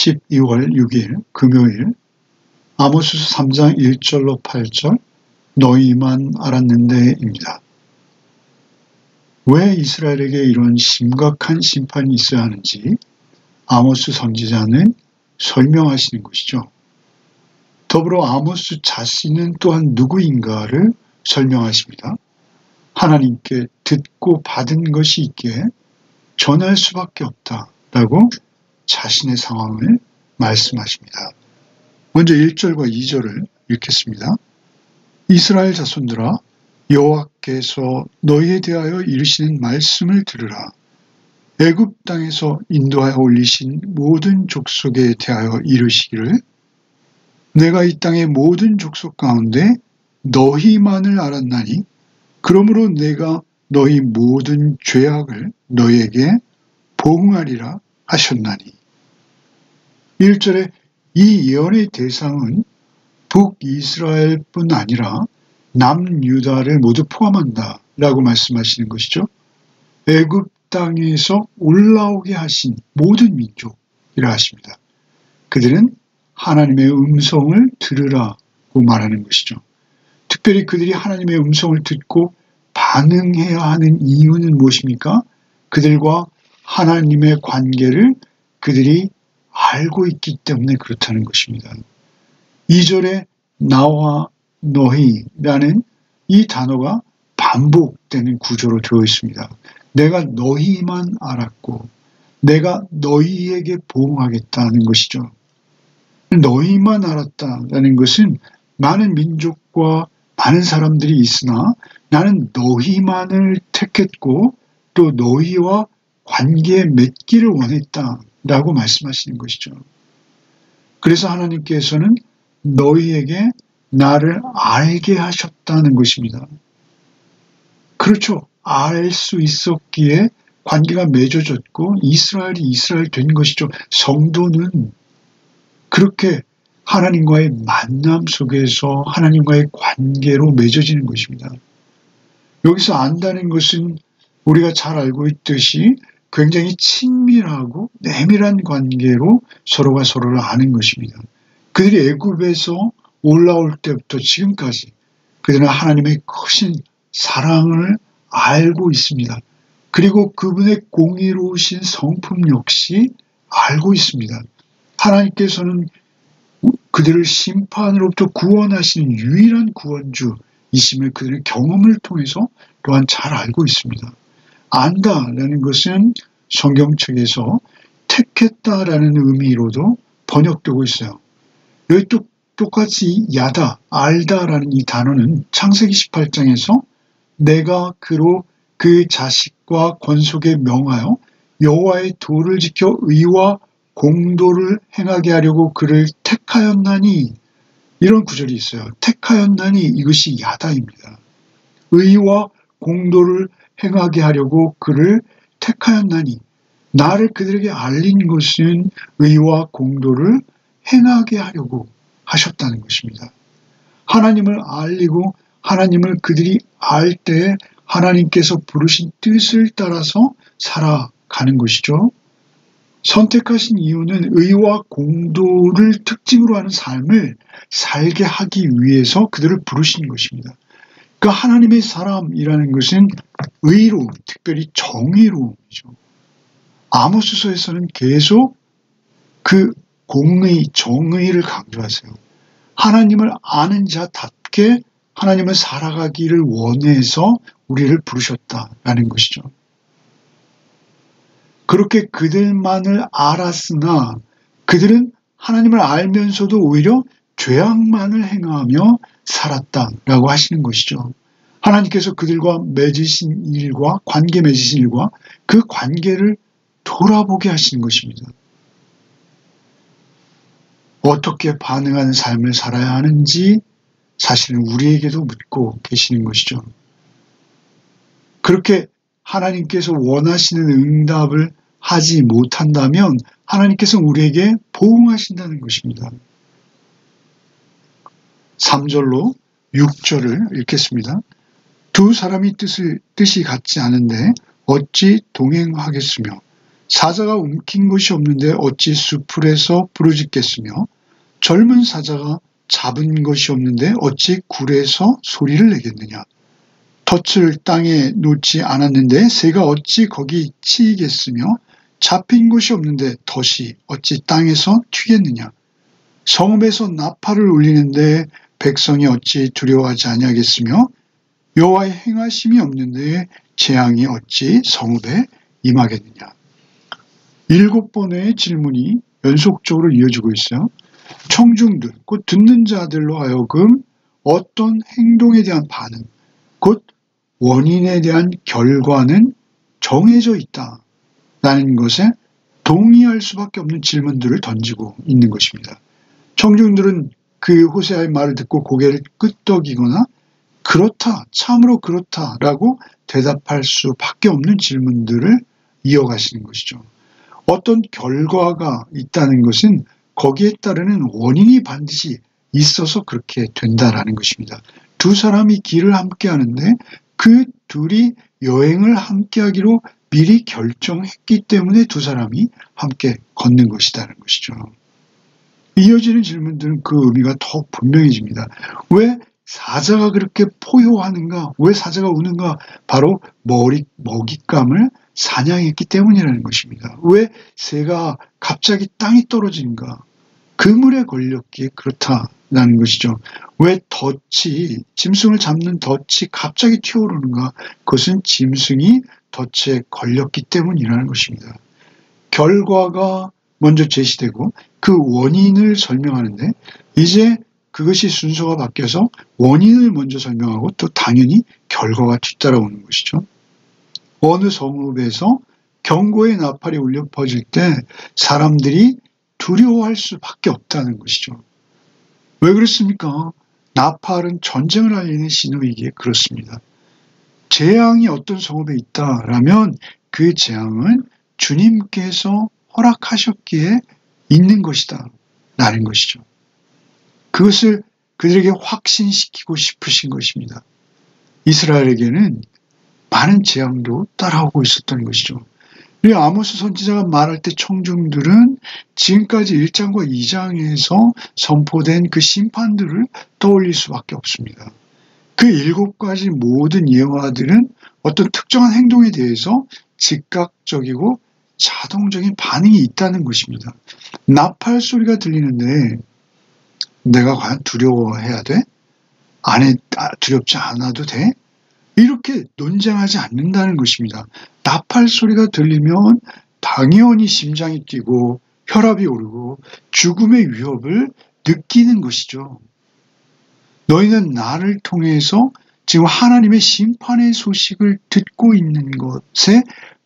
12월 6일 금요일 아모스서 3장 1절로 8절 너희만 알았는데입니다. 왜 이스라엘에게 이런 심각한 심판이 있어야 하는지 아모스 선지자는 설명하시는 것이죠. 더불어 아모스 자신은 또한 누구인가를 설명하십니다. 하나님께 듣고 받은 것이 있기에 전할 수밖에 없다라고 자신의 상황을 말씀하십니다. 먼저 1절과 2절을 읽겠습니다. 이스라엘 자손들아 여호와께서 너희에 대하여 이르시는 말씀을 들으라. 애굽 땅에서 인도하여 올리신 모든 족속에 대하여 이르시기를 내가 이 땅의 모든 족속 가운데 너희만을 알았나니 그러므로 내가 너희 모든 죄악을 너희에게 보응하리라 하셨나니. 1절에 이 예언의 대상은 북이스라엘뿐 아니라 남유다를 모두 포함한다 라고 말씀하시는 것이죠. 애굽 땅에서 올라오게 하신 모든 민족이라 하십니다. 그들은 하나님의 음성을 들으라고 말하는 것이죠. 특별히 그들이 하나님의 음성을 듣고 반응해야 하는 이유는 무엇입니까? 그들과 하나님의 관계를 그들이 알고 있기 때문에 그렇다는 것입니다. 2절에 나와 너희라는 이 단어가 반복되는 구조로 되어 있습니다. 내가 너희만 알았고 내가 너희에게 보응하겠다는 것이죠. 너희만 알았다라는 것은 많은 민족과 많은 사람들이 있으나 나는 너희만을 택했고 또 너희와 관계에 맺기를 원했다라고 말씀하시는 것이죠. 그래서 하나님께서는 너희에게 나를 알게 하셨다는 것입니다. 그렇죠. 알 수 있었기에 관계가 맺어졌고 이스라엘이 이스라엘 된 것이죠. 성도는 그렇게 하나님과의 만남 속에서 하나님과의 관계로 맺어지는 것입니다. 여기서 안다는 것은 우리가 잘 알고 있듯이 굉장히 친밀하고 내밀한 관계로 서로가 서로를 아는 것입니다. 그들이 애굽에서 올라올 때부터 지금까지 그들은 하나님의 크신 사랑을 알고 있습니다. 그리고 그분의 공의로우신 성품 역시 알고 있습니다. 하나님께서는 그들을 심판으로부터 구원하시는 유일한 구원주이심을 그들의 경험을 통해서 또한 잘 알고 있습니다. 안다라는 것은 성경책에서 택했다라는 의미로도 번역되고 있어요. 여기 또 똑같이 야다, 알다라는 이 단어는 창세기 18장에서 내가 그로 그 자식과 권속에 명하여 여호와의 도를 지켜 의와 공도를 행하게 하려고 그를 택하였나니 이런 구절이 있어요. 택하였나니 이것이 야다입니다. 의와 공도를 행하게 하려고 그를 택하였나니 나를 그들에게 알린 것은 의와 공도를 행하게 하려고 하셨다는 것입니다. 하나님을 알리고 하나님을 그들이 알 때 하나님께서 부르신 뜻을 따라서 살아가는 것이죠. 선택하신 이유는 의와 공도를 특징으로 하는 삶을 살게 하기 위해서 그들을 부르신 것입니다. 그러니까 하나님의 사람이라는 것은 의로움, 특별히 정의로움이죠. 아모스서에서는 계속 그 공의, 정의를 강조하세요. 하나님을 아는 자답게 하나님을 살아가기를 원해서 우리를 부르셨다라는 것이죠. 그렇게 그들만을 알았으나 그들은 하나님을 알면서도 오히려 죄악만을 행하며 살았다라고 하시는 것이죠. 하나님께서 그들과 맺으신 일과 관계 맺으신 일과 그 관계를 돌아보게 하시는 것입니다. 어떻게 반응하는 삶을 살아야 하는지 사실은 우리에게도 묻고 계시는 것이죠. 그렇게 하나님께서 원하시는 응답을 하지 못한다면 하나님께서 우리에게 보응하신다는 것입니다. 3절로 6절을 읽겠습니다. 두 사람이 뜻이 같지 않은데 어찌 동행하겠으며 사자가 움킨 것이 없는데 어찌 수풀에서 부르짖겠으며 젊은 사자가 잡은 것이 없는데 어찌 굴에서 소리를 내겠느냐. 덫을 땅에 놓지 않았는데 새가 어찌 거기 치이겠으며 잡힌 곳이 없는데 덫이 어찌 땅에서 튀겠느냐. 성읍에서 나팔을 울리는데 백성이 어찌 두려워하지 아니하겠으며 여호와의 행하심이 없는데 재앙이 어찌 성읍에 임하겠느냐. 7번의 질문이 연속적으로 이어지고 있어요. 청중들, 곧 듣는 자들로 하여금 어떤 행동에 대한 반응, 곧 원인에 대한 결과는 정해져 있다라는 것에 동의할 수밖에 없는 질문들을 던지고 있는 것입니다. 청중들은 그 호세아의 말을 듣고 고개를 끄덕이거나 그렇다, 참으로 그렇다라고 대답할 수밖에 없는 질문들을 이어가시는 것이죠. 어떤 결과가 있다는 것은 거기에 따르는 원인이 반드시 있어서 그렇게 된다라는 것입니다. 두 사람이 길을 함께 하는데 그 둘이 여행을 함께 하기로 미리 결정했기 때문에 두 사람이 함께 걷는 것이라는 것이죠. 이어지는 질문들은 그 의미가 더 분명해집니다. 왜 사자가 그렇게 포효하는가? 왜 사자가 우는가? 바로 먹잇감을 사냥했기 때문이라는 것입니다. 왜 새가 갑자기 땅이 떨어지는가? 그물에 걸렸기에 그렇다라는 것이죠. 왜 짐승을 잡는 덫이 갑자기 튀어오르는가? 그것은 짐승이 덫에 걸렸기 때문이라는 것입니다. 결과가 먼저 제시되고 그 원인을 설명하는데 이제 그것이 순서가 바뀌어서 원인을 먼저 설명하고 또 당연히 결과가 뒤따라오는 것이죠. 어느 성읍에서 경고의 나팔이 울려 퍼질 때 사람들이 두려워할 수밖에 없다는 것이죠. 왜 그렇습니까? 나팔은 전쟁을 알리는 신호이기에 그렇습니다. 재앙이 어떤 성읍에 있다라면 그 재앙은 주님께서 허락하셨기에 있는 것이다 라는 것이죠. 그것을 그들에게 확신시키고 싶으신 것입니다. 이스라엘에게는 많은 재앙도 따라오고 있었던 것이죠. 그리고 아모스 선지자가 말할 때 청중들은 지금까지 1장과 2장에서 선포된 그 심판들을 떠올릴 수밖에 없습니다. 그 7가지 모든 예화들은 어떤 특정한 행동에 대해서 즉각적이고 자동적인 반응이 있다는 것입니다. 나팔 소리가 들리는데 내가 과연 두려워해야 돼? 두렵지 않아도 돼? 이렇게 논쟁하지 않는다는 것입니다. 나팔 소리가 들리면 당연히 심장이 뛰고 혈압이 오르고 죽음의 위협을 느끼는 것이죠. 너희는 나를 통해서 지금 하나님의 심판의 소식을 듣고 있는 것에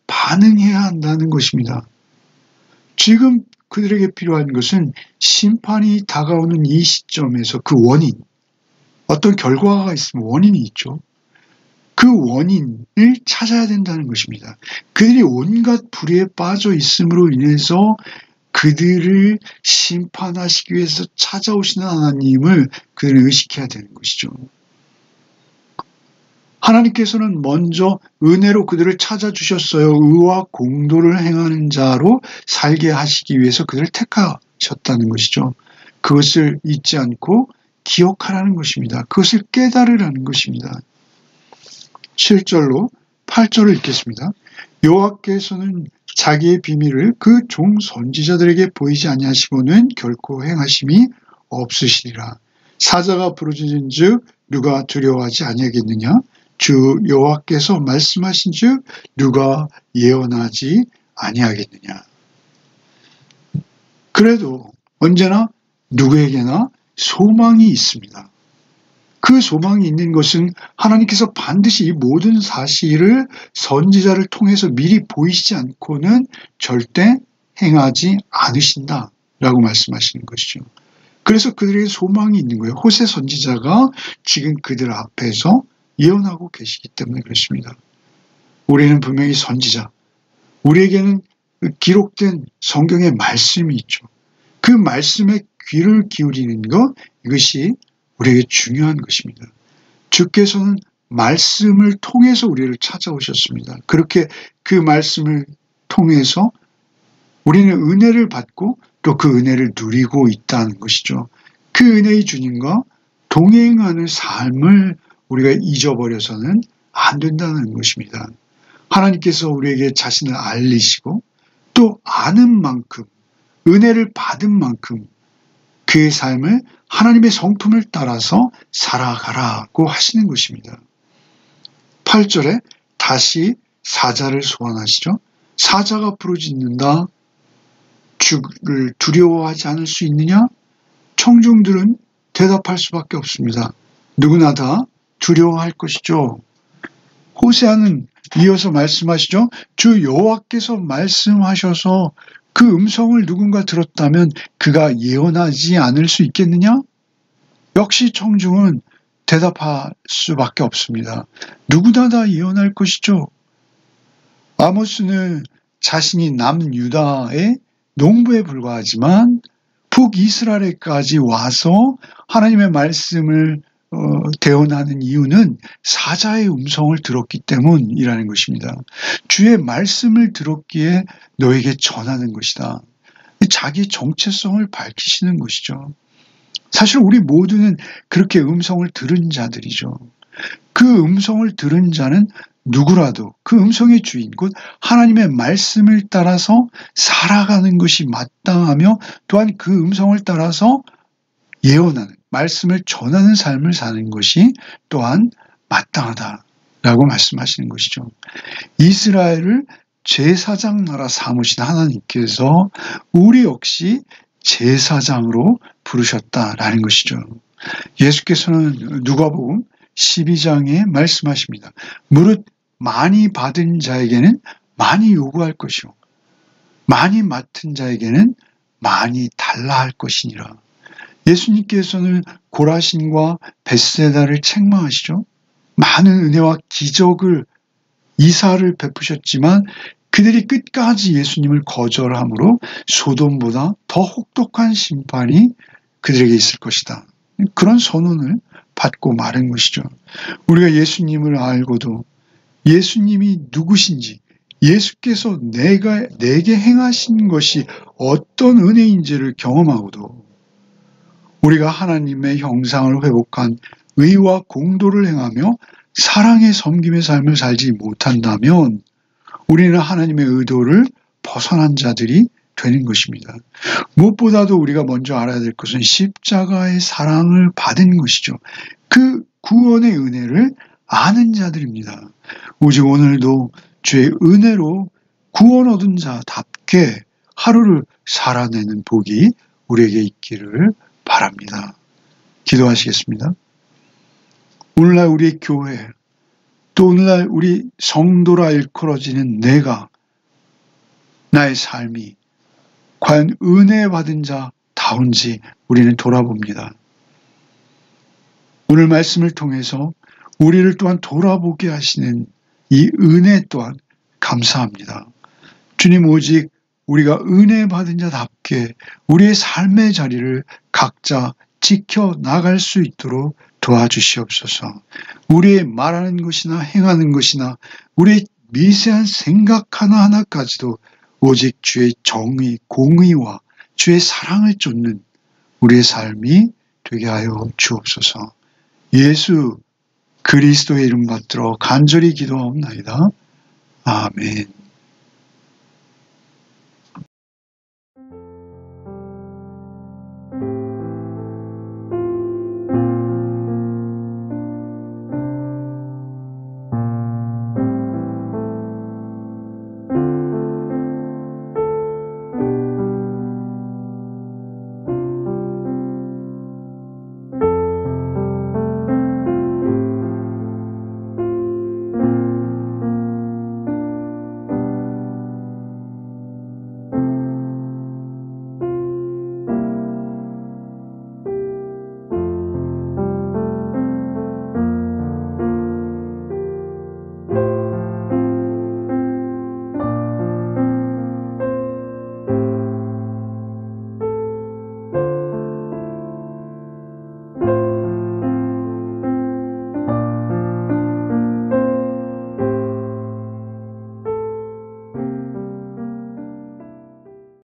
반응해야 한다는 것입니다. 지금 그들에게 필요한 것은 심판이 다가오는 이 시점에서 그 원인, 어떤 결과가 있으면 원인이 있죠. 그 원인을 찾아야 된다는 것입니다. 그들이 온갖 불의에 빠져 있음으로 인해서 그들을 심판하시기 위해서 찾아오시는 하나님을 그들은 의식해야 되는 것이죠. 하나님께서는 먼저 은혜로 그들을 찾아주셨어요. 의와 공도를 행하는 자로 살게 하시기 위해서 그들을 택하셨다는 것이죠. 그것을 잊지 않고 기억하라는 것입니다. 그것을 깨달으라는 것입니다. 7절로 8절을 읽겠습니다. 여호와께서는 자기의 비밀을 그 종 선지자들에게 보이지 아니하시고는 결코 행하심이 없으시리라. 사자가 부르짖은즉 누가 두려워하지 아니하겠느냐? 주 여호와께서 말씀하신즉 누가 예언하지 아니하겠느냐? 그래도 언제나 누구에게나 소망이 있습니다. 그 소망이 있는 것은 하나님께서 반드시 이 모든 사실을 선지자를 통해서 미리 보이시지 않고는 절대 행하지 않으신다라고 말씀하시는 것이죠. 그래서 그들에게 소망이 있는 거예요. 호세 선지자가 지금 그들 앞에서 예언하고 계시기 때문에 그렇습니다. 우리는 분명히 선지자, 우리에게는 기록된 성경의 말씀이 있죠. 그 말씀에 귀를 기울이는 것, 이것이 우리에게 중요한 것입니다. 주께서는 말씀을 통해서 우리를 찾아오셨습니다. 그렇게 그 말씀을 통해서 우리는 은혜를 받고 또 그 은혜를 누리고 있다는 것이죠. 그 은혜의 주님과 동행하는 삶을 우리가 잊어버려서는 안 된다는 것입니다. 하나님께서 우리에게 자신을 알리시고 또 아는 만큼, 은혜를 받은 만큼 그의 삶을 하나님의 성품을 따라서 살아가라고 하시는 것입니다. 8절에 다시 사자를 소환하시죠. 사자가 부르짖는다. 주를 두려워하지 않을 수 있느냐? 청중들은 대답할 수밖에 없습니다. 누구나 다 두려워할 것이죠. 호세아는 이어서 말씀하시죠. 주 여호와께서 말씀하셔서 그 음성을 누군가 들었다면 그가 예언하지 않을 수 있겠느냐? 역시 청중은 대답할 수밖에 없습니다. 누구나 다 예언할 것이죠. 아모스는 자신이 남유다의 농부에 불과하지만 북이스라엘까지 와서 하나님의 말씀을 대언하는 이유는 사자의 음성을 들었기 때문이라는 것입니다. 주의 말씀을 들었기에 너에게 전하는 것이다. 자기 정체성을 밝히시는 것이죠. 사실 우리 모두는 그렇게 음성을 들은 자들이죠. 그 음성을 들은 자는 누구라도 그 음성의 주인, 곧 하나님의 말씀을 따라서 살아가는 것이 마땅하며 또한 그 음성을 따라서 예언하는, 말씀을 전하는 삶을 사는 것이 또한 마땅하다라고 말씀하시는 것이죠. 이스라엘을 제사장 나라 삼으신 하나님께서 우리 역시 제사장으로 부르셨다라는 것이죠. 예수께서는 누가복음 12장에 말씀하십니다. 무릇 많이 받은 자에게는 많이 요구할 것이요 많이 맡은 자에게는 많이 달라 할 것이니라. 예수님께서는 고라신과 벳세다를 책망하시죠. 많은 은혜와 기적을 이사를 베푸셨지만 그들이 끝까지 예수님을 거절함으로 소돔보다 더 혹독한 심판이 그들에게 있을 것이다. 그런 선언을 받고 마른 것이죠. 우리가 예수님을 알고도 예수님이 누구신지, 예수께서 내게 행하신 것이 어떤 은혜인지를 경험하고도 우리가 하나님의 형상을 회복한 의와 공도를 행하며 사랑의 섬김의 삶을 살지 못한다면 우리는 하나님의 의도를 벗어난 자들이 되는 것입니다. 무엇보다도 우리가 먼저 알아야 될 것은 십자가의 사랑을 받은 것이죠. 그 구원의 은혜를 아는 자들입니다. 오직 오늘도 주의 은혜로 구원 얻은 자답게 하루를 살아내는 복이 우리에게 있기를 바랍니다. 기도하시겠습니다. 오늘날 우리의 교회, 또 오늘날 우리 성도라 일컬어지는 내가, 나의 삶이 과연 은혜 받은 자다운지 우리는 돌아봅니다. 오늘 말씀을 통해서 우리를 또한 돌아보게 하시는 이 은혜 또한 감사합니다. 주님, 오직 우리가 은혜 받은 자답게 우리의 삶의 자리를 각자 지켜나갈 수 있도록 도와주시옵소서. 우리의 말하는 것이나 행하는 것이나 우리의 미세한 생각 하나하나까지도 오직 주의 정의, 공의와 주의 사랑을 쫓는 우리의 삶이 되게 하여 주옵소서. 예수 그리스도의 이름 받들어 간절히 기도하옵나이다. 아멘.